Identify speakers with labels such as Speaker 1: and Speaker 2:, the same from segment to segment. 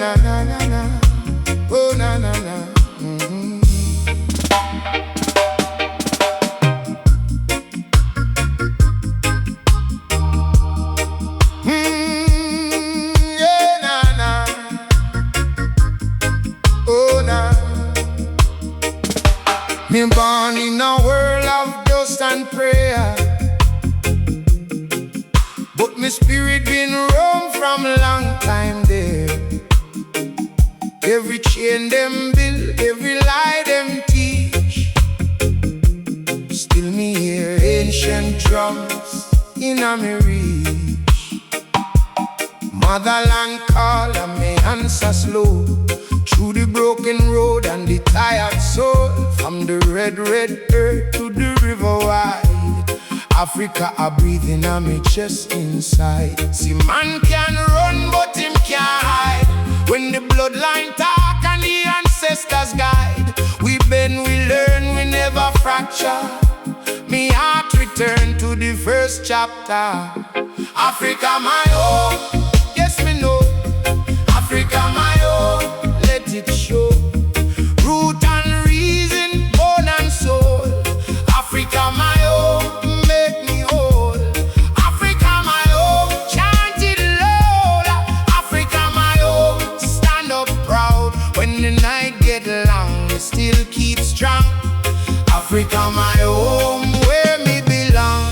Speaker 1: na na na na, oh na na na. Yeah, na na, oh na. Me born in a world of dust and prayer, but my spirit been roam from a long time there. Every chain them build, every lie them teach, still me hear ancient drums in a me reach. Motherland call and me answer slow, through the broken road and the tired soul. From the red earth to the river wide, Africa a breathing on me chest inside. See man can run but him can't hide. When the bloodline talk and the ancestors guide, we bend, we learn, we never fracture. Me heart return to the first chapter. Africa my home, yes me know. Africa my home, let it show. Root and reason, bone and soul. Africa my home, make me whole. Africa my home, chant it loud. Africa my home, stand up proud. When the night get long, we still keep strong. Africa my home, where me belong.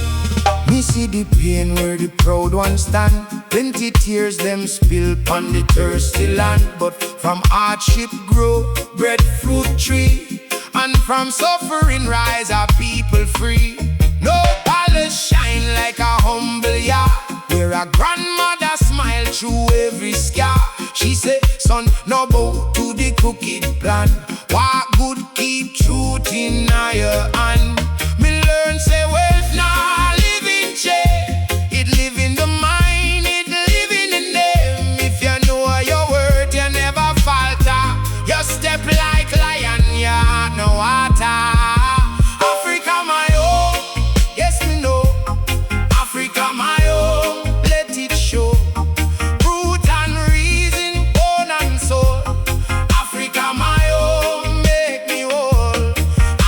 Speaker 1: Me see the pain where the proud ones stand. Plenty tears them spill upon the thirsty land. But from hardship grow breadfruit tree, and from suffering rise our people free. No palace shine like a humble yard, where a grandmother smile through every scar. She say, son, no bow to the crooked plan. Walk good, keep truth in your hand. Me learn say wealth nah live in chain. It live in the mind, it live in the name. If you know your word, you never falter. You step like lion, you heart no water. Africa my home, yes me know. Africa my home, let it show. Root and reason, bone and soul. Africa my home, make me whole.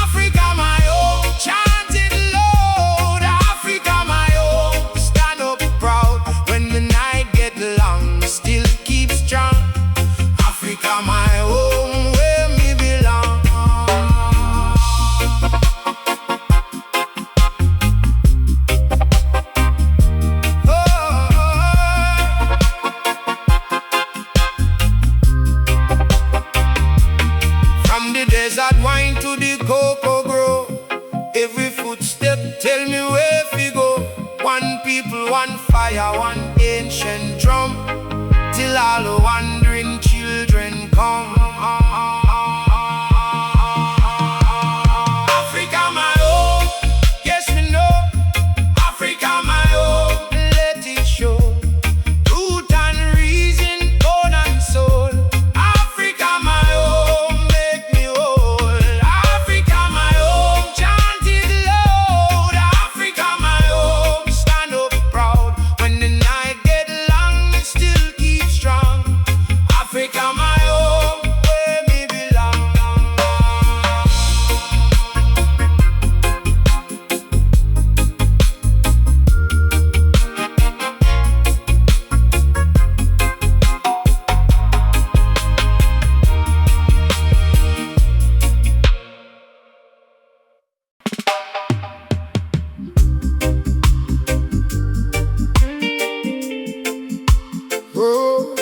Speaker 1: Africa my home, chant it loud. Africa my home, stand up proud. When the night get long, still keep strong. Africa my home, where me belong. From the desert wine to the cocoa grove, every footstep tell me where we go. One people, one fire, one ancient drum, till all the wandering children come. Africa my home, yes me know. Africa my home, let it show. Truth and reason, bone and soul. Africa my home, make me whole. Africa my home, chant it loud. Africa my home, stand up proud. When the night get long, it still keep strong. Africa my home, where me belong. Oh,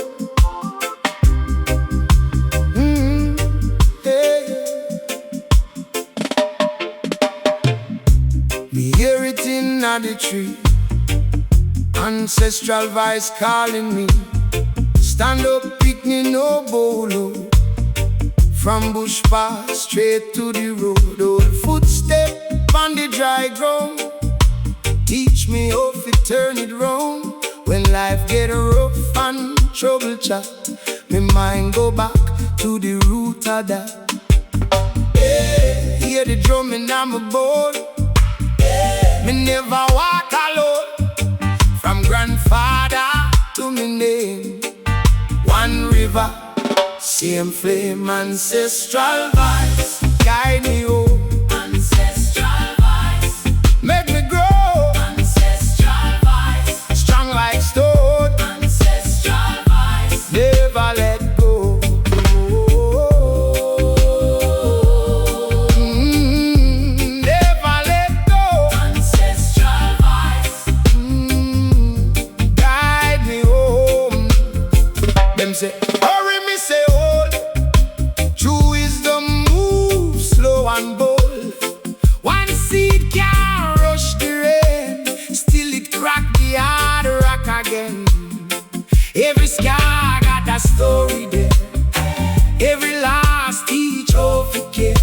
Speaker 1: hey. We hear it in the tree, ancestral voice calling me. Stand up, picnic, no bolo. From bush path straight to the road. Old footstep on the dry ground, teach me how to turn it round. When life get rough and trouble chat, my mind go back to the root of that. Yeah, hear the drumming on my board. Yeah, me never walk alone. From grandfather to me name, one river, Same flame, ancestral vibes, guide me home. Ancestral vibes, make me grow. Ancestral vibes, strong like stone. Ancestral vibes, never let go. Never let go. Ancestral vibes, guide me home. Them say, hurry me say hold. True wisdom move slow and bold. One seed can rush the rain, still it crack the hard rock again. Every scar got a story there. Every last teach of care.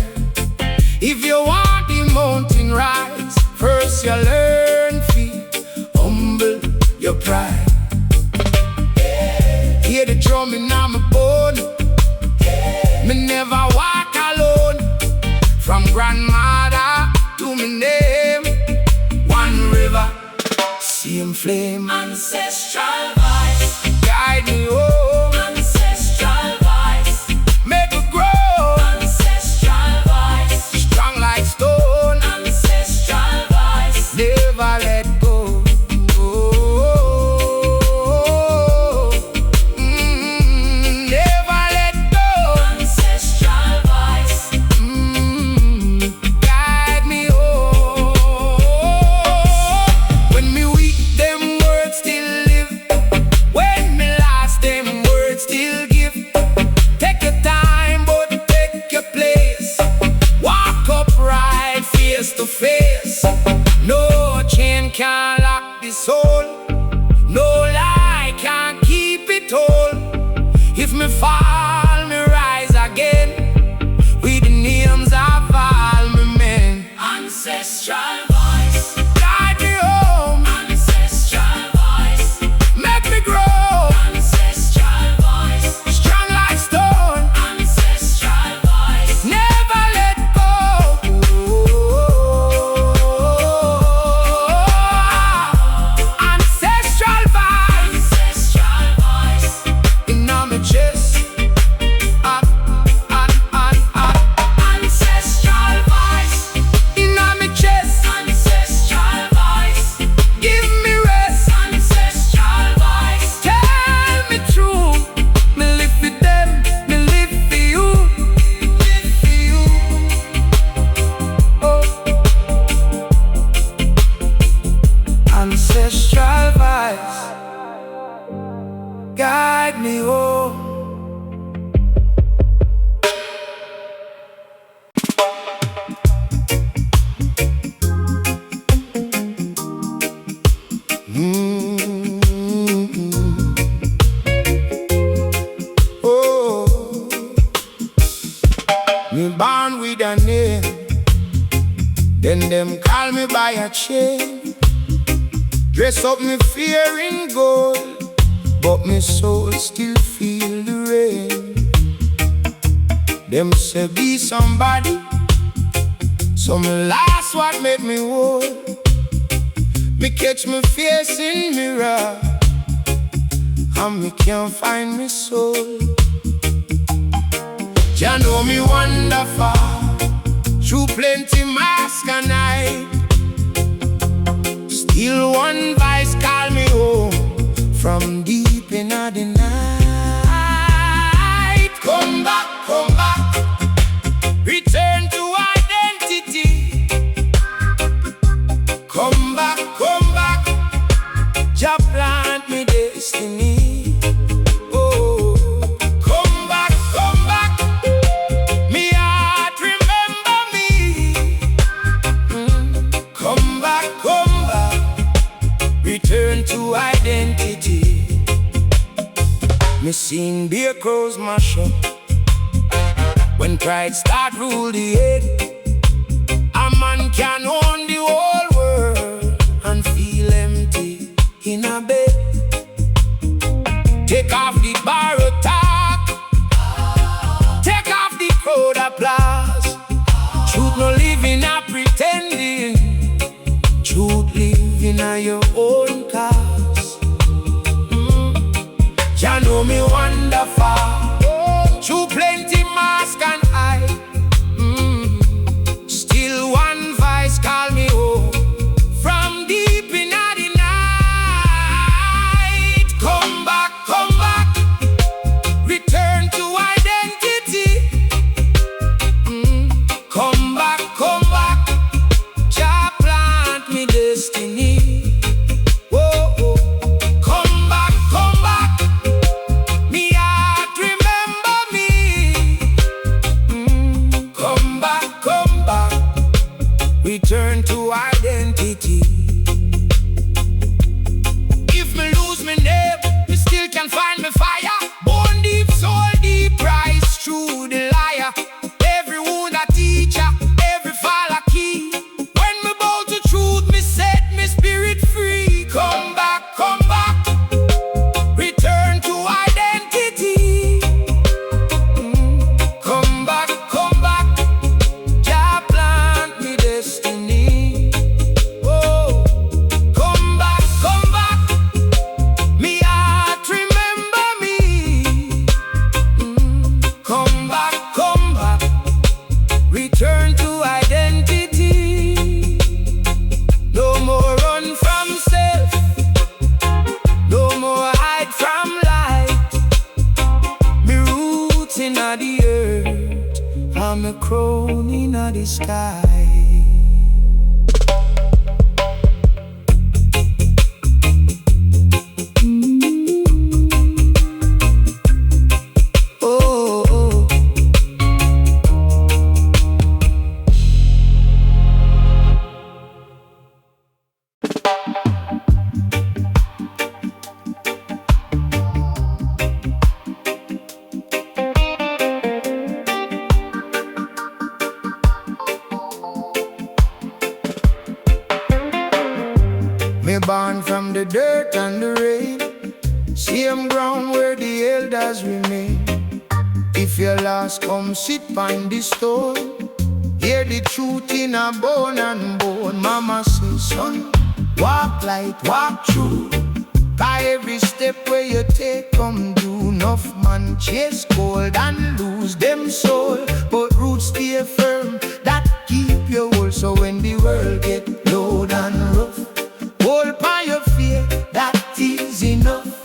Speaker 1: If you want the mountain rise, first you learn feet, humble your pride. Hear the drumming on my bone. Me never walk alone. From grandmother to me name, one river, same flame. Ancestral vibes, guide me home. Ancestral vibes, make me grow. Ancestral vibes, strong like stone. Ancestral vibes, never let go. Never let go. Ancestral vibes, guide me home. When me weak, them words still live. When me lost, them words still give. Take your time, but take your place. Walk upright, face to face. No chain can lock the soul. No lie can keep it whole. If me fall, me rise again. With the names of all my men. Ancestral voice, guide me home. Ancestral voice, make me grow. Ancestral voice, strong like stone. Ancestral voice, never let go. Ancestral voice, ancestral voice, in my chest. Ancestral voice, in my chest. Ancestral voice, give me rest. Ancestral voice, tell me true. Me live for them, me live for you. Live for you. Oh. Ancestral voice, guide me home. Oh, me born with a name, then them call me by a chain. Dress up me fear in gold, but me soul still feel the rain. Them say be somebody, so me lost what made me whole. Me catch me face in mirror, and me can't find me soul. Jah know me wonderful, through plenty mask and night. Still one voice call me home, from deep in the night. Come back, return to identity. Come back, Jah plant me destiny. Oh, come back, me heart remember me. Come back, return to identity. Me seen beer crows mash up when pride start rule the head. A man can own the whole world and feel empty in a bed. Take off the borrowed talk, take off the crowd applause. Truth no living a pretending, truth living a your own cause. Jah know me wonderful, Through plenty mask and hide. Still one voice call me home from deep in the night. Come back, return to identity. Come back, Jah plant me destiny. Whoa, whoa. Come back, me heart remember me. Come back, return to identity. If me lose my name, me still can find me fire. Born deep, soul deep, rise through the liar. Every wound a teacher, every fall a key. When me bow to truth, me set me spirit free. Come back, return to identity. Come back, Jah plant me destiny. Oh, come back, me heart remember me. Come back, return to identity. No more run from self, no more hide from light. Me roots in the earth, I'm a crown in the sky. Oh, oh. Me born from the dirt and the rain, same ground where the elders remain. If you're lost, come sit on the stone. Hear the truth in a bone and bone. Mama says, son, walk light, walk true. By every step where you take, come do. Enough man chase gold and lose them soul, but roots stay firm, that keep you whole. So when the world get loud and rough, hold by your fear, that is enough.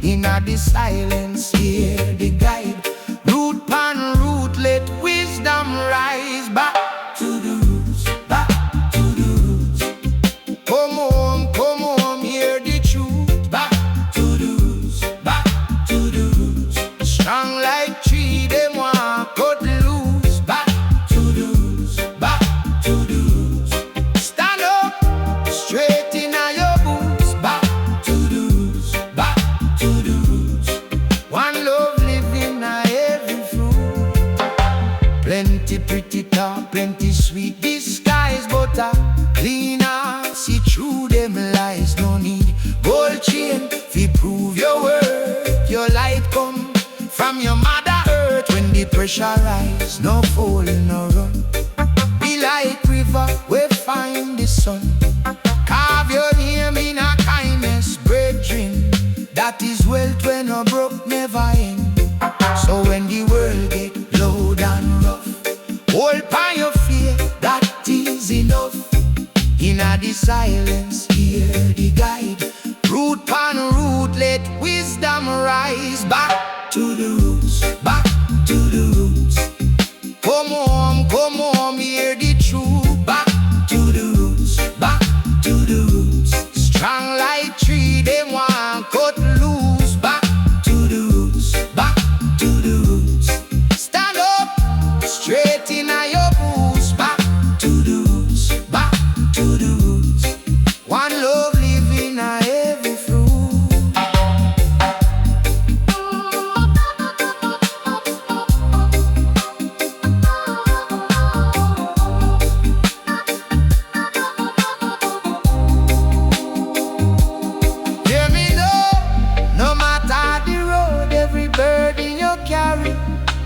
Speaker 1: In the silence, hear the guide. Root pan root, let wisdom rise. Back to the roots, back to the roots. Come home, hear the truth. Back to the roots, back to the roots. Strong like tree, them want cut loose. Back to the roots, back to the roots. Stand up, straight in your boots. Back to the roots, back to the roots. One love living every fruit. Plenty pretty talk, plenty sweet disguise, but a clean heart see through them lies. No need gold chain fi prove your worth. Your light come from your mother earth. When the pressure rise, no fall, no run. Be like river, we find the sun. Carve your name in a kindness, brethren. That is wealth when no broke never end. So when the world get loud and rough, hold by your fear, that is enough. In the silence, hear the guide. Root pan root, let wisdom rise. Back to the roots, back to the roots. Come home, hear the truth. Back to the roots, back to the roots. Strong like tree, them want cut loose. Back to the roots, back to the roots. Stand up, straight in your boots. Back to the roots, back to the roots. One love living every fruit. Hear me know, no matter the road, every burden you carry,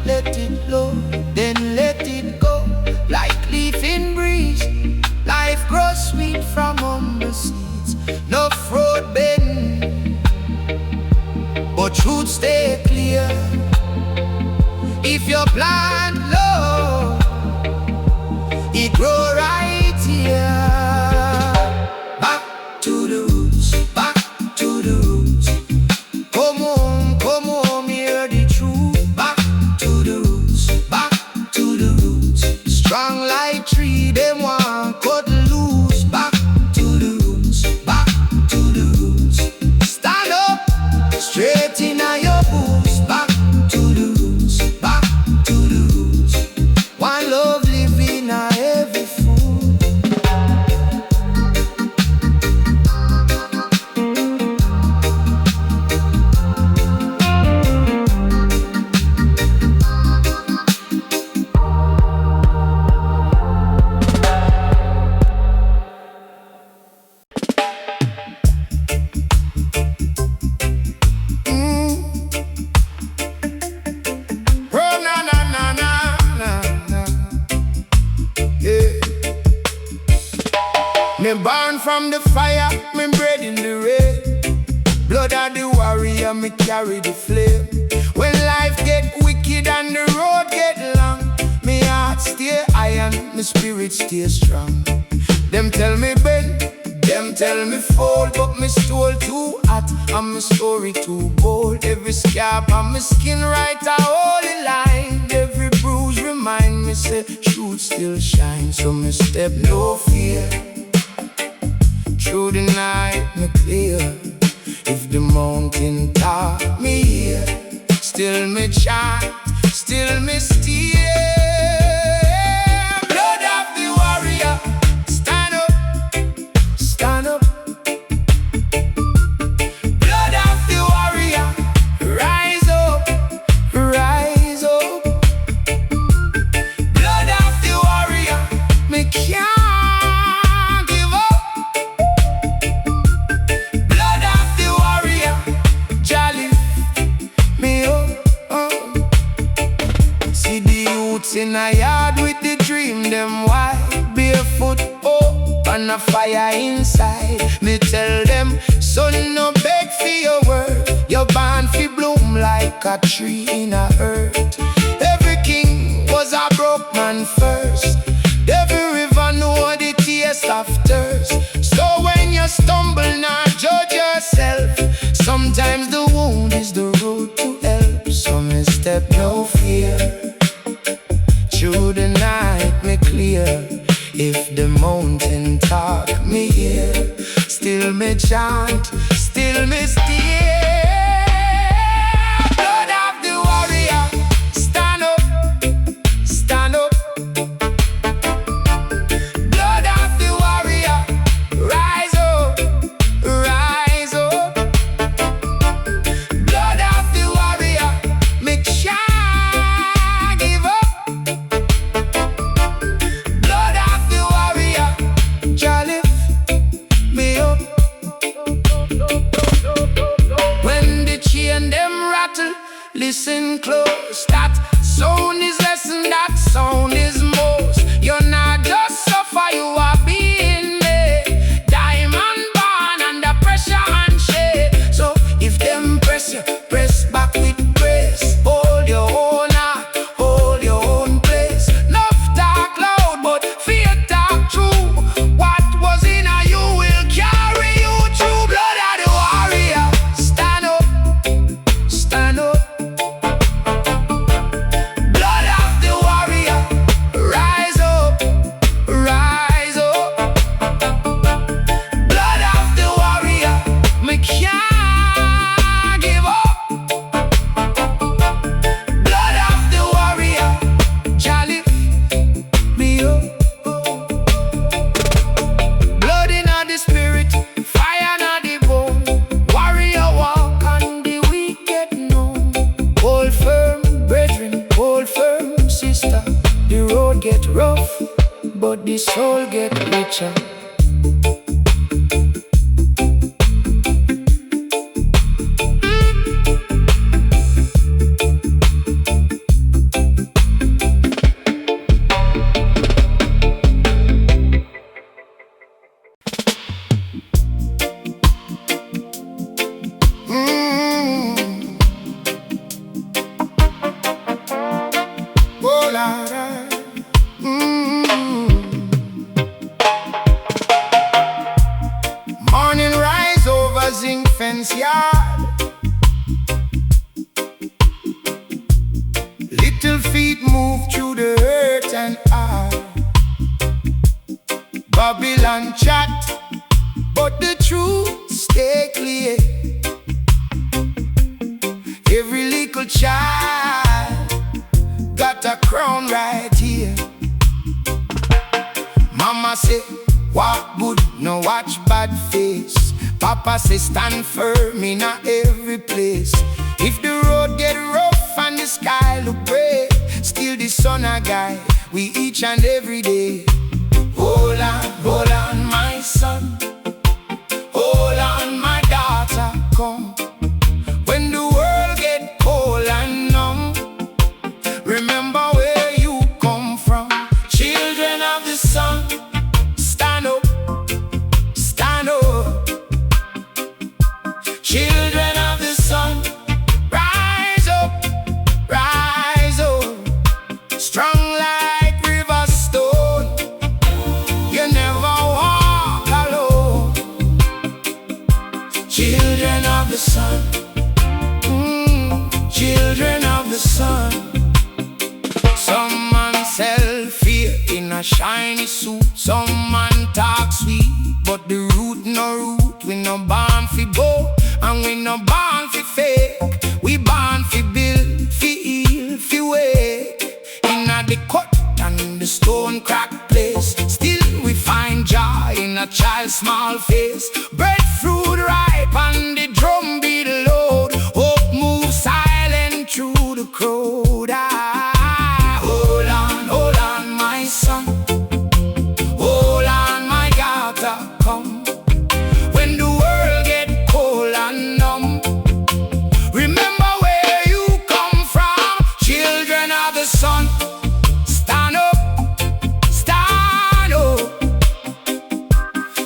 Speaker 1: let it flow, then let it go. Like leaf in breeze, life grows sweet from humble seeds. No fraud bend, but truth stay clear. If you plant love, it grow right here. Back to the roots, back to the roots. Come home, hear the truth. Back to the roots, back to the roots. Strong like tree, them want cut loose. Back to the roots, back to the roots. Stand up, straight in your boots. Back to the roots, back to the roots. One love live in every food. Me born from the fire, me bred in the rain. Blood of the warrior, me carry the flame. When life get wicked and the road get long, me heart stay iron, me spirit stay strong. Them tell me bend, them tell me fold, but me soul too hot and my story too bold. Every scar on my skin write a holy line. Every bruise remind me say truth still shine. So me step no fear. Through the night me clear. If the mountain top me here, still me chant, still me steer. Blood of the warrior, stand up, stand up. Blood of the warrior, rise up, rise up. Blood of the warrior, me can't. In a yard with the dream, them white barefoot, oh, and a fire inside. Me tell them, son, no beg for your word. You're born fi bloom like a tree in a earth. Every king was a broke man first. Every river know the taste of thirst. So when you stumble, not judge yourself. Sometimes the wound is the road to help. So me step no fear. Through the night me clear. If the mountain talk me hear, still me chant, still me steer. Blood of the warrior, stand up, stand up. Blood of the warrior, rise up, rise up. Blood of the warrior, me can't give up. When the chain them rattle, listen close. That sound is less and that sound is most. You're not just suffer, you are being made. Diamond born under pressure and shade. So if them press you, press back with grace. Hold your own heart, hold your own place. Love talk loud, but fear talk true. What was in you will carry you through. Blood of the warrior, stand up, stand up. Blood of the warrior, rise up, rise up. Blood of the warrior, me can't give up. Blood of the warrior, jolly me up. Blood in the spirit, fire in the bone. Warrior walk and the weak get known. Hold firm, brethren, hold firm, sister. The road get rough, but the soul get richer. Babylon chat, but the truth stay clear. Every little child got a crown right here. Mama say, walk good, no watch bad face. Papa say, stand firm in every place. If the road get rough and the sky look gray, still the sun a guide we each and every day. Hold on, my son. Hold on, my daughter, come. When the world get cold and numb, remember where you come from. Children of the sun, stand up, stand up. Children of the sun, rise up, rise up. Strong like river stone, you never walk alone. Children of the sun, children of the sun. Some man sell fear in a shiny suit. Some man talk sweet, but the root no root. We no born fi bow, and we no born fi fake. We born fi build, fi heal, fi wake. Inna the cut and the stone crack place, still we find joy in a child's small face. Breadfruit ripe and the drum beat loud. Hope moves silent through the crowd. Hold on, my son. Hold on, my daughter, come. When the world get cold and numb, remember where you come from. Children of the sun, stand up, stand up.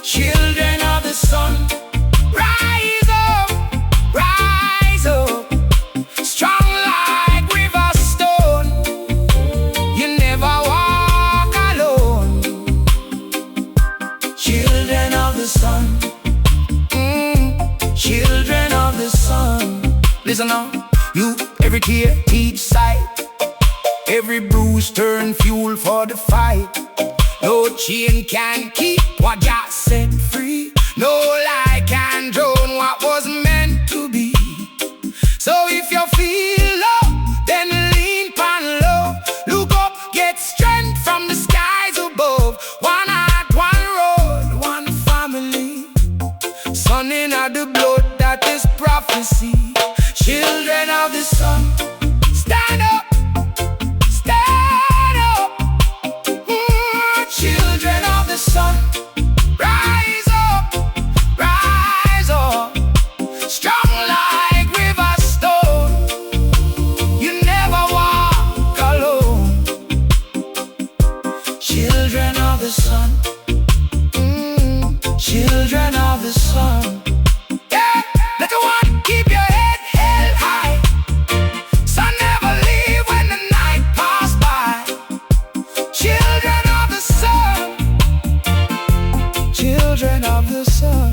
Speaker 1: Children of the sun, rise up, rise up. Strong like river stone, you never walk alone. Children of the sun, children of the sun. Listen now, you, every tear, each sight, every bruise turn fuel for the fight. No chain can keep what God set free. No lie can drown what was meant to be. So if you feel low, then lean pan low. Look up, get strength from the skies above. One heart, one road, one family. Sun in the blood, that is prophecy. Children of the sun, stand up, stand up. Children of the sun, rise up, rise up. Strong like river stone, you never walk alone. Children of the sun, children of the sun. Yeah, little one, keep your head held high. Sun never leave when the night pass by. Children of the sun, children of the sun.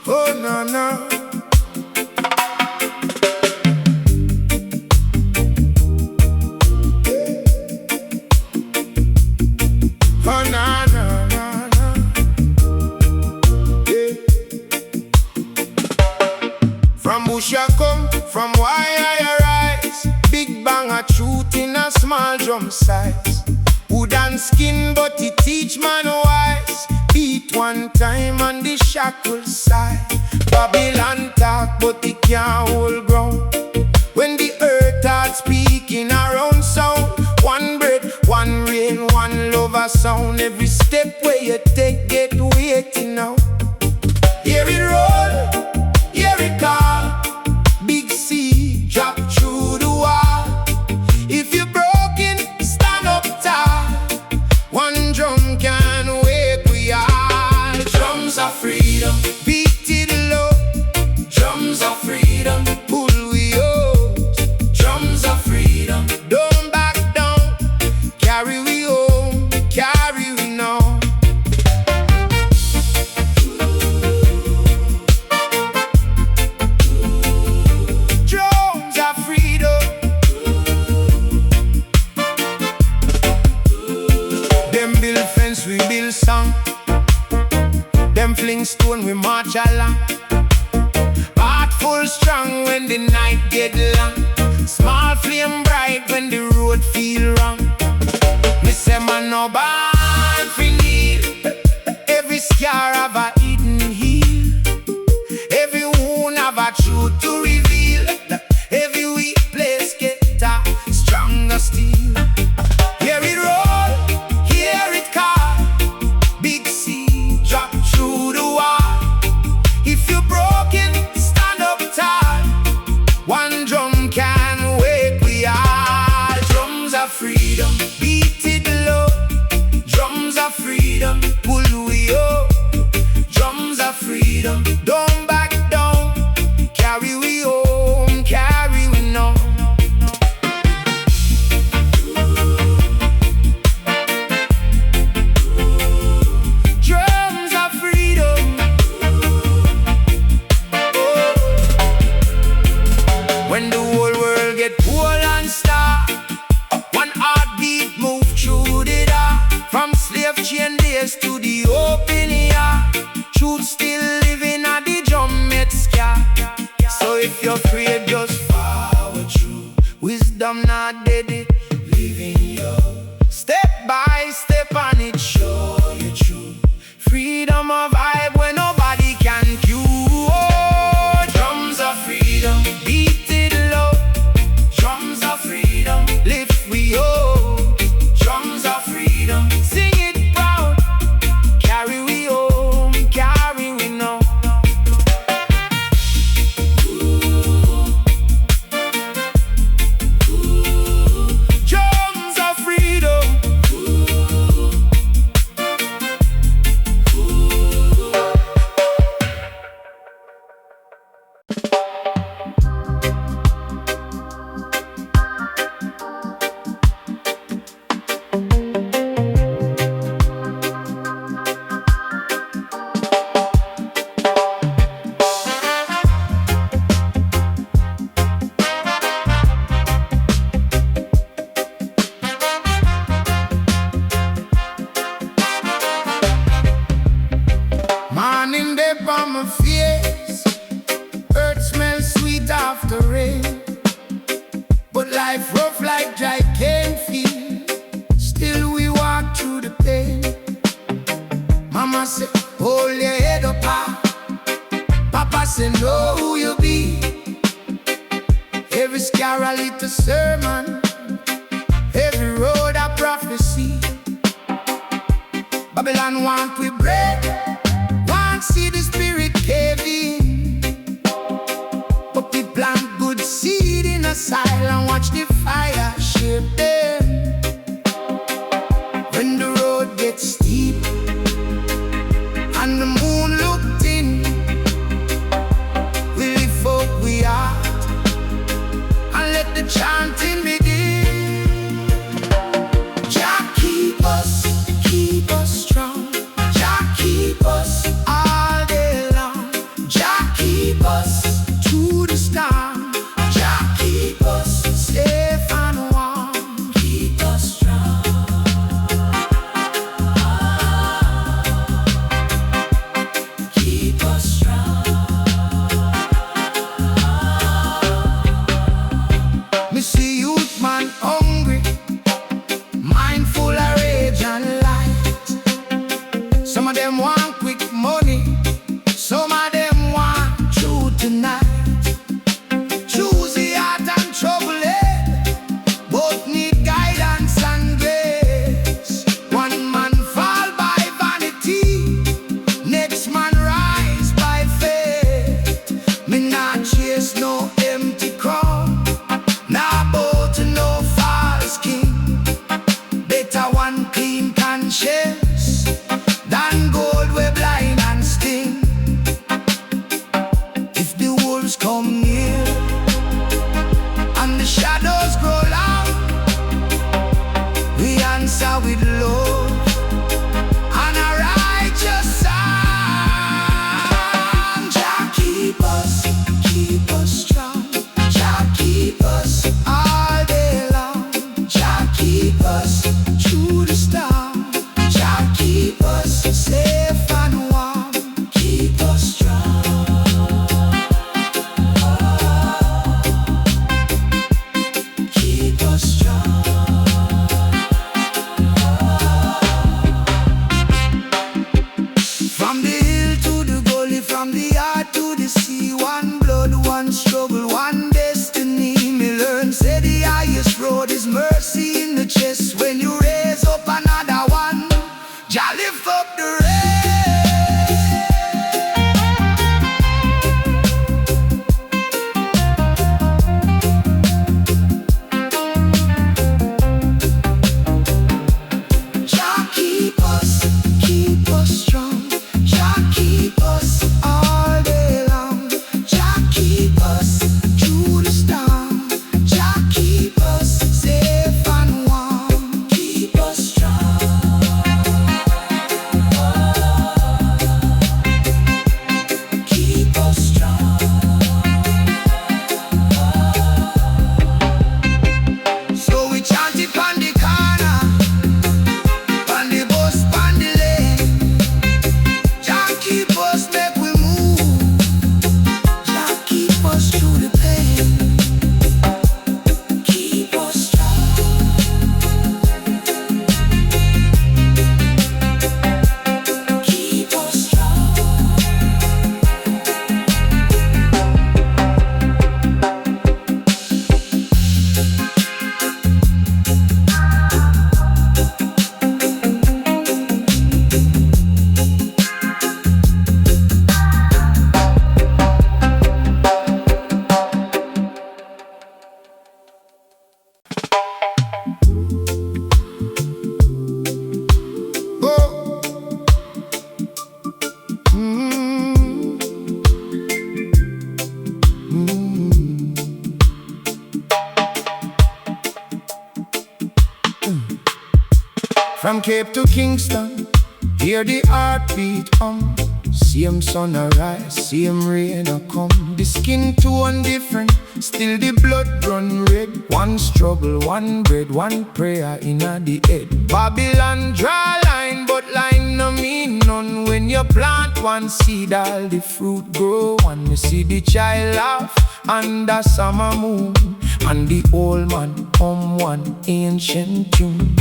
Speaker 1: Oh no no. Oh no no no no. Yeah. From bush I come, from why I arise. Big bang a truth in a small drum size. Wood and skin, but it teach man wise. Beat one time on the shackle side. Babylon talk, but it can't hold ground. When the earth starts speaking around sound, one breath, one rain, one love a sound. Every step where you take, get waiting now. Hear it roll, hear it call. Big sea drop through the wall. If you're broken, stand up tall. One drum can wake we all. Drum of freedom, beat it low. Drums of freedom, pull we out. Drums of freedom, don't back down. Carry we home, carry we now. Drums of freedom. Them build fence, we build song. Them fling stone, we march along. Heart full strong when the night get long. Small flame bright when the road feel wrong. Me say man no born fi kneel. Every scar have a hidden heel. Every wound have a truth to reveal. Every weak place get a stronger steel. Hear it roll, hear it call. Big sea drop through the wall. If you're broken, stand up tall. One drum can wake we all. Drums of freedom, beat it low. Drums of freedom, pull we up. Drums of freedom, don't back down. Carry we home, carry we now. Drums of freedom. When the whole world get cool and stark, one heartbeat move through the dark. From slave chain days to the open air, truth still living at the drum it scar. So if you're afraid, just follow through. Wisdom not dead, it living you. Step by step and it show you true. Freedom of vibe when nobody can cue. Oh, drums of freedom, beat it low. Drums of freedom, lift we up. Drums of freedom, sing it proud. Carry we home, carry we now. Drums of freedom. Morning day on my face, earth smells sweet after rain. But life rough like dry cane feel. Still we walk through the pain. Mama said, hold your head up high. Papa said, know who you be. Every scar a little sermon, every road a prophecy. Babylon want we break, want see the spirit cave in. But we plant good seed in a soil and watch the fire shape them. When the road gets steep and the moon looked in, we lift up we heart and let the chanting begin. Jah keep us strong. Jah struggle, one destiny. Me learn, say the highest road is mercy in the chest. When you raise up another one, Jah lift up the rest. Jah keep us strong. Jah keep us all day long. Jah keep us through the storm. Jah keep us safe and warm. Keep us strong. Keep us strong. So we chant it on the corner, on the bus, on the lane. Jah keep us, make we move. Jah keep us through the pain. Keep us strong. Keep us strong. Oh. From Cape to Kingston, hear the heartbeat Same sun arise, same rain a come. The skin tone different, still the blood run red. One struggle, one bread, one prayer inna the head. Babylon draw line, but line no mean none. When you plant one seed, all the fruit grow. When you see the child laugh under summer moon, and the old man hum one ancient tune.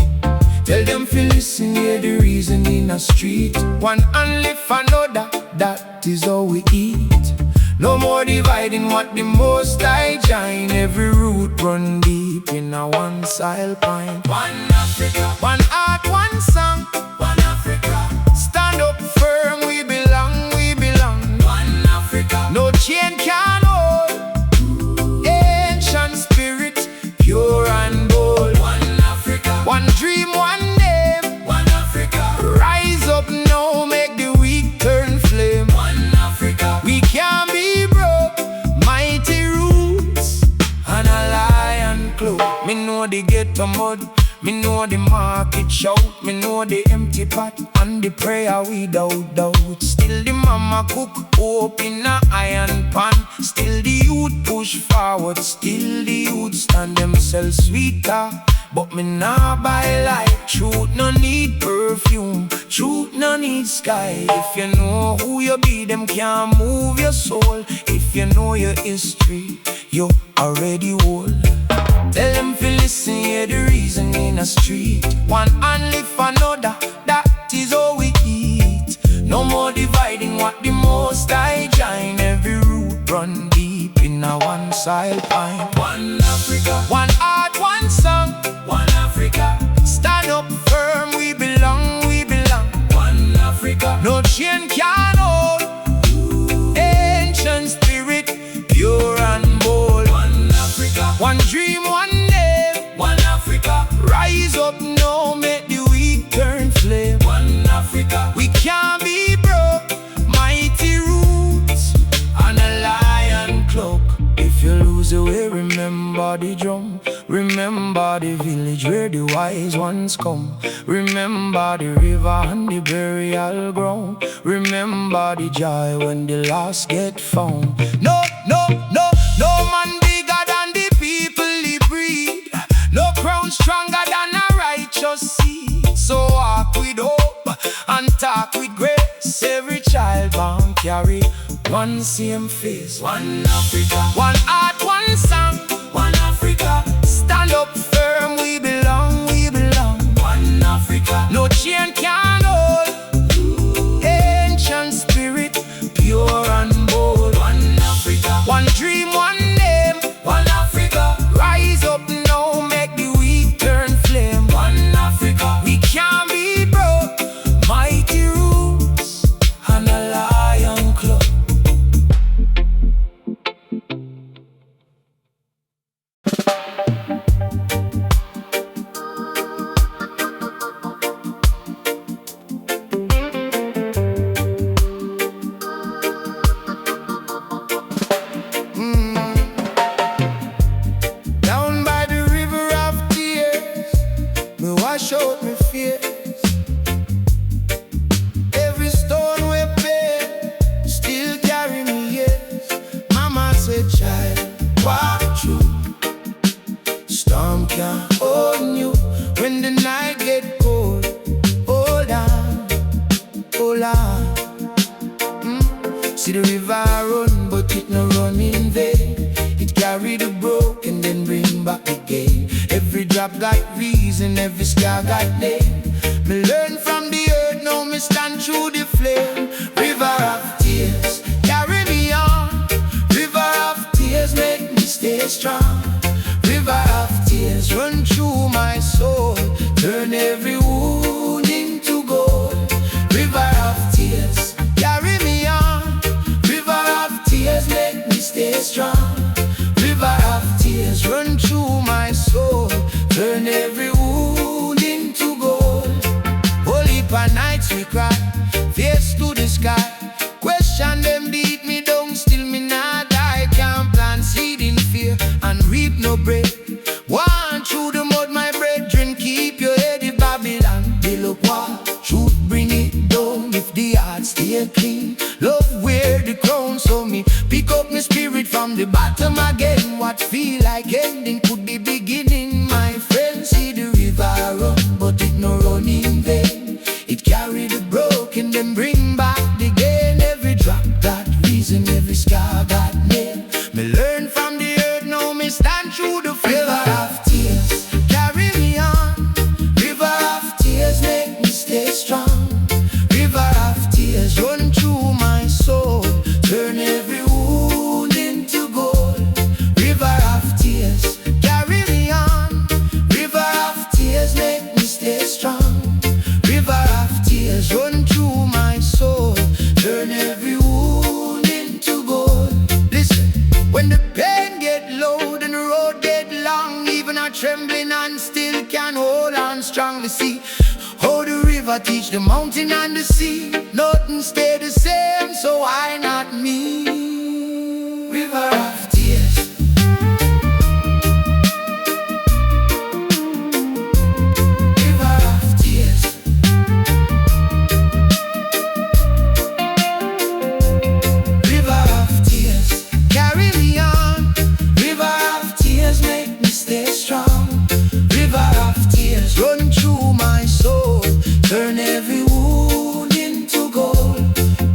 Speaker 1: Tell them fi listen, hear the reason in a street. One and live another, that is how we eat. No more dividing what the most I join. Every root run deep in a one soil pine. One Africa, one heart, one song. One Africa, stand up firm, we belong, we belong. One Africa, no chain can hold. Ancient spirit, pure and bold. One Africa, one dream, one name. One Africa, rise up now, make the weak turn flame. One Africa, we can be broke, mighty roots and a lion cloak. Me know the ghetto mud, me know the market shout, me know the empty pot and the prayer without doubt. Still the mama cook hope in a iron pan. Still the youth push forward, still the youth stand themselves sweeter. But me nah buy light. Truth no need perfume, truth no need sky. If you know who you be, them can't move your soul. If you know your history, you already old. Tell them fi listen, hear the reason in a street. One and live another, that is how we eat. No more dividing what the most I join. Every root run deep in a one soil pine. One Africa, one heart, one song. One Africa, stand up firm, we belong, we belong. One Africa, no chain can hold. Ancient spirit, pure and bold. One Africa, one dream, one name. One Africa, rise up now, make the weak turn flame. One Africa, we can't be broke, mighty roots and a lion cloak. If you lose the way, remember the drum. Remember the village where the wise ones come. Remember the river and the burial ground. Remember the joy when the lost get found. No man bigger than the people he breed. No crown stronger than a righteous seed. So walk with hope and talk with grace. Every child born carry one same face. One Africa, one heart, one song. One Africa, stand up firm, we belong, we belong. One Africa, no chain can hold. Ancient spirit, pure and bold. One Africa, one dream, one See the river run, but it no run in vain. It carry the broken, then bring back the gain. Every drop got reason, every scar got name. Me learn from the earth, now me stand through the flame. River of tears, carry me on. River of tears, make me stay strong. River of tears, run through my soul. Turn every wound into gold. River of tears, carry me on. River of tears, make me stay strong. River of tears, run through my soul. Turn every wound into gold. Holy pa nights we cry, face to the sky. Question them beat me down, still me not die. Can't plant seed in fear and reap no bread. One through the mud, my brethren, keep your head in Babylon. Build up wall, truth bring it down. If the heart stay clean, love wear the crown. So me pick up my spirit from the bottom again. What feel like ending could be beginning. My friends, see the river run, but it no run in vain. It carry the broken, then bring back the gain. Every drop got reason, every scar got name. Me learn from the earth, now me stand through the river of tears. Carry me on. River of tears, make me stay strong. River of tears, run through my soul. Turn every wound into gold. River of tears, carry me on. River of tears, make me stay strong. River of tears, run through my soul. Turn every wound into gold. Listen, when the pain get low and the road get long, even a trembling and still can hold on strongly. See how the river teach the mountain and the sea. Nothing stay the same, so why not me? River of tears. River of tears. River of tears, carry me on. River of tears, make me stay strong. River of tears, run through my soul. Turn every wound into gold.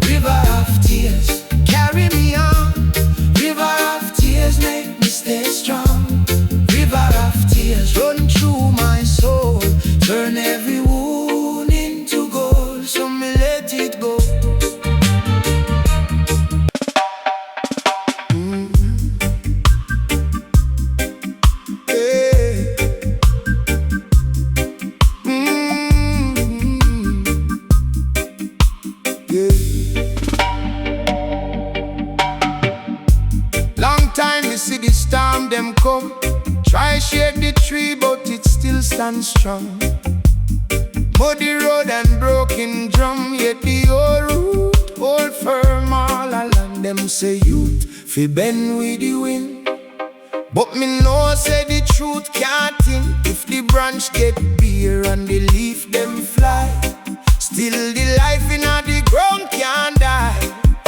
Speaker 1: River of tears, carry me on. River of tears, make me stay strong. River of tears, run through my soul. Turn every wound into gold. So me let it go. Long time you see the storm them come. Try shake the tree but it still stands strong. Muddy road and broken drum, yet the old root hold firm all along. Them say youth fi bend with the wind, but me know say the truth can't think. If the branch get bare and the leaf them fly, still the life in the ground can't die.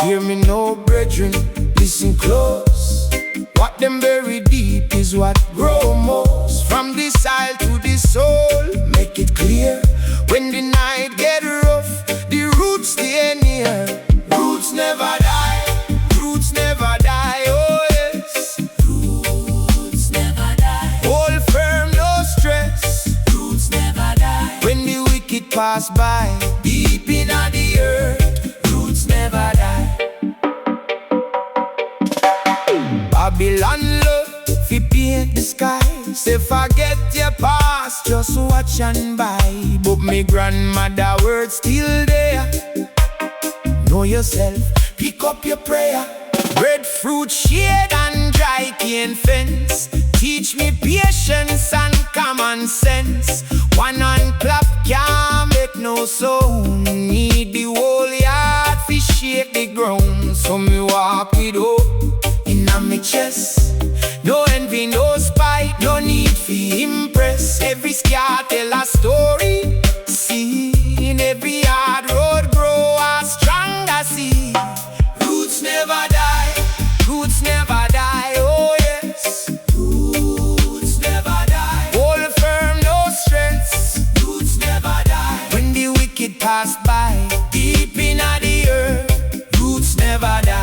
Speaker 1: Hear me now, brethren, listen close. What them bury deep is what grow most. From the soil to the soul, make it clear. When the night get rough, the roots stay near. Roots never die, roots never die, oh yes. Roots never die. Hold firm, no stress. Roots never die. When the wicked pass by, deep in the earth, roots never die. Babylon love fi paint the sky. Say forget your past, just watch and buy. But me grandmother words still there. Know yourself, pick up your prayer. Breadfruit shade and dry cane fence. Teach me patience and common sense. One hand clap can't make no sound. Need the whole yard fi shake the ground. So me walk with hope inna me chest. No envy, no spite, no need fi impress. Every scar tell a story. See, in every hard road grow a stronger seed. Roots never die, roots never die, oh yes. Roots never die. Hold firm, no stress. Roots never die. When the wicked pass by, deep inna the earth, roots never die.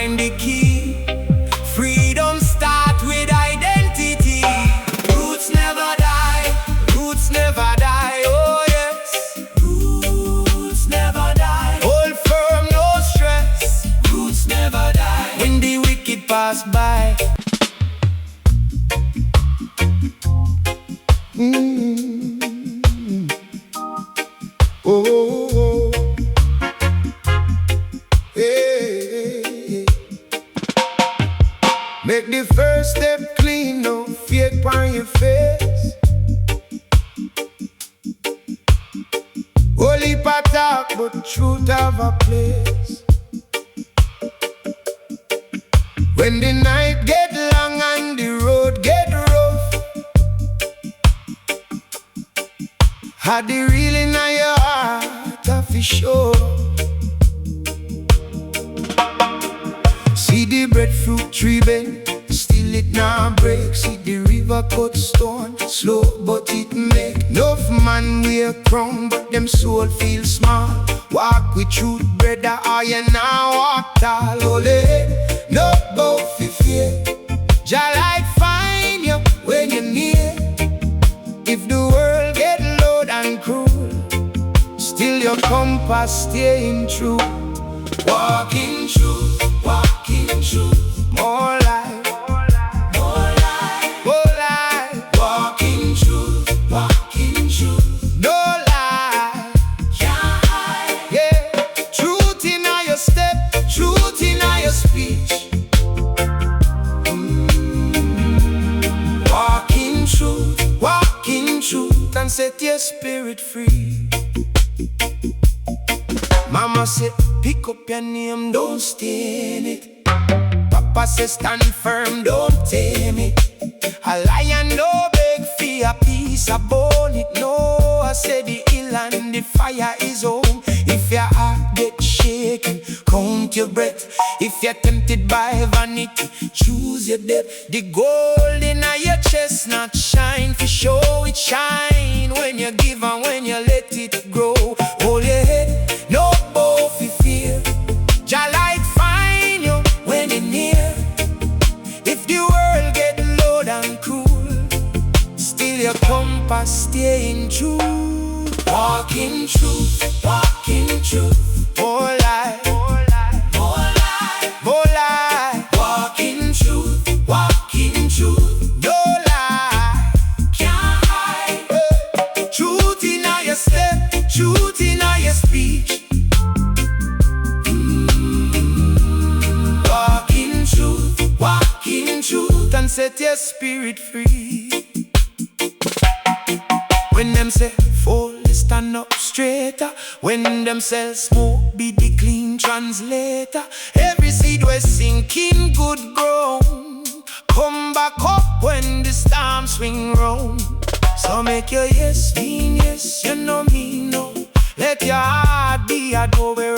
Speaker 1: find the key. Freedom start with identity. Roots never die, roots never die, oh yes. Roots never die. Hold firm, no stress. Roots never die. When the wicked pass by. Oh, oh, oh. Hey. Make the first step clean, no fake on your face. Only talk, but truth have a place. When the night get long and the road get rough, had the real in your heart, I for sure. See the breadfruit tree bend, still it now break. See the river cut stone, slow but it make. Enough man wear crown, but them soul feel small. Walk with truth, brother, or you now walk tall. Ole, no bow for fear. Jah light find you when you're near. If the world get loud and cruel, still your compass staying true. Walk in truth, walk in truth. More life, more life, more life. Walk in truth, walk in truth. No lie, can't hide. Yeah, truth in all your step, truth in all your speech. Walk in truth, and set your spirit free. Mama said, pick up your name, don't stain it. Papa said, stand firm, don't tame it. A lion no beg for a piece of bone. It no, I said the hill and the fire is home. If your heart get shaken, count your breath. If you're tempted by vanity, choose your depth. The gold in your chest not shine for show. It shine when you give and when you let it grow. Hold your head, no bow for fear. Jah light find you when you're near. If the world get loud and cruel, still your compass staying true. Walk in truth, walk in truth. More life, more life, more life, more life. Walk in truth, walk in truth. No lie, can't hide. Truth in all your step, truth in all your speech. Walk in truth and set your spirit free. When them say fall, stand up straighter. When them sell smoke, be the clean translator. Every seed we're sinking good grown, come back up when the storm swing round. So make your yes mean yes, you know me no. Let your heart be a door where